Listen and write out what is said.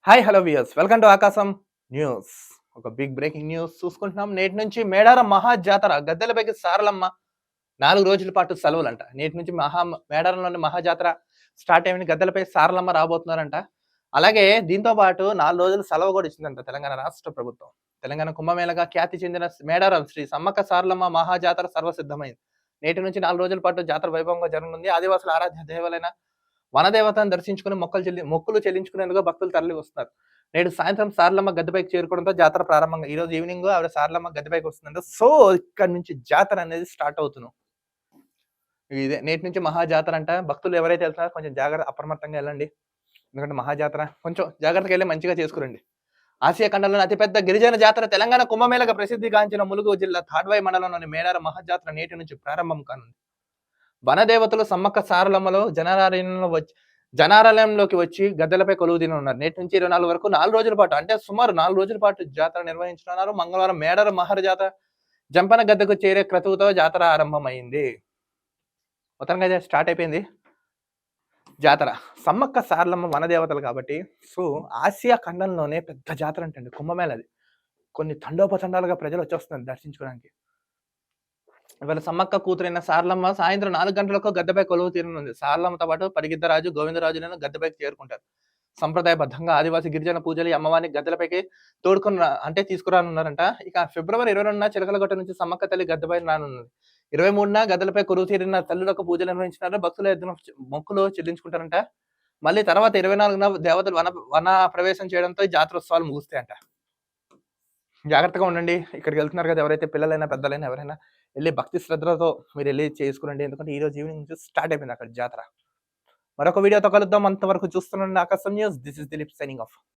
Hi hello viewers welcome to ఆకాశం news. ఒక big breaking news చూసుకుంటున్నాం. నేటి నుంచి మేడారం మహా జాతర గద్దెలపైకి సారలమ్మ 4 రోజుల పాటు సెలవులంట. నేటి నుంచి మేడారంలోని మహా జాతర స్టార్ట్ అయింది. గద్దెలపై సారలమ్మ రాబోతున్నారంట. అలాగే దీంతో పాటు 4 రోజులు సెలవు కూడా ఇచ్చిందంట తెలంగాణ రాష్ట్ర ప్రభుత్వం. తెలంగాణ కుంభమేళగా ఖ్యాతి చెందిన మేడారం శ్రీ సమ్మక్క సారలమ్మ మహా జాతర సర్వసిద్ధమైంది. నేటి నుంచి 4 రోజుల పాటు జాతర వైభవంగా జరగనుంది. ఆదివాసుల ఆరాధ్య దేవాలైన వనదేవతను దర్శించుకుని మొక్కులు చెల్లించుకునేందుకు భక్తులు తరలి వస్తున్నారు. నేడు సాయంత్రం సారలమ్మ గద్దెపైకి చేరుకోవడంతో జాతర ప్రారంభంగా ఈ రోజు ఈవినింగ్ ఆవిడ సారలమ్మ గద్దెపైకి వస్తుందంట. సో ఇక్కడ నుంచి జాతర అనేది స్టార్ట్ అవుతుంది. ఇదే నేటి నుంచి మహా జాతర అంట. భక్తులు ఎవరైతే వెళ్తున్నారో కొంచెం జాగ్రత్త అప్రమత్తంగా వెళ్ళండి. ఎందుకంటే మహా జాతర కొంచెం జాగ్రత్తగా వెళ్ళి మంచిగా చేసుకురండి. ఆసియా ఖండంలోని అతిపెద్ద గిరిజన జాతర తెలంగాణ కుంభమేళగా ప్రసిద్ధిగాంచిన ములుగు జిల్లా తాడ్వాయి మండలంలోని మేడారం మహాజాతర నేటి నుంచి ప్రారంభం కానుంది. వనదేవతలు సమ్మక్క సారలమ్మలో జనాలయంలోకి వచ్చి గద్దెలపై కొలువుదీనున్నారు. నేటి నుంచి 24 వరకు 4 రోజుల పాటు అంటే సుమారు 4 రోజుల పాటు జాతర నిర్వహించనున్నారు. మంగళవారం మేడారం మహర్ జాతర జంపన గద్దెకు చేరే క్రతువుతో జాతర ఆరంభమైంది. మొత్తంగా అయితే స్టార్ట్ అయిపోయింది జాతర. సమ్మక్క సారలమ్మ వనదేవతలు కాబట్టి సో ఆసియా ఖండంలోనే పెద్ద జాతర అంటండి కుంభమేళది. కొన్ని తండోపతండాలుగా ప్రజలు వచ్చేస్తున్నారు దర్శించుకోవడానికి. ఇవాళ సమ్మక్క కూతురైన సారలమ్మ సాయంత్రం 4 గంటలకు గద్దెపై కొలువు తీరనుంది. సారలమ్మతో పాటు పరిగిద్దరాజు, గోవిందరాజులను గద్దెపైకి చేరుకుంటారు. సంప్రదాయబద్ధంగా ఆదివాసి గిరిజన పూజలు ఈ అమ్మవారిని గద్దెలపైకి అంటే తీసుకురానున్నారంట. ఇక ఫిబ్రవరి 22న చిలకలగట్ట నుంచి సమ్మక్క తల్లి గద్దెపై రానున్నది. 23న గద్దెలపై కొలువు తీరిన తల్లులకు పూజలు నిర్వహించినారు. భక్తులు ఎద్దున మొక్కులు చెల్లించుకుంటారంట. మళ్ళీ తర్వాత 24న దేవతలు వన ప్రవేశం చేయడంతో ఈ జాతరోత్సవాలు ముగుస్తాయంట. జాగ్రత్తగా ఉండండి. ఇక్కడికి వెళ్తున్నారు కదా ఎవరైతే పిల్లలైనా, పెద్దలైనా ఎవరైనా ఎళ్లి భక్తి శ్రద్ధలతో మీరెళ్లి చేసుకురండి. ఎందుకంటే ఈ రోజు ఈవినింగ్ నుంచి స్టార్ట్ అయిపోయింది అక్కడ జాతర. మరొక వీడియోతో కలుద్దాం. అంతవరకు చూస్తూనండి ఆకాశం news. This is Dilip signing off.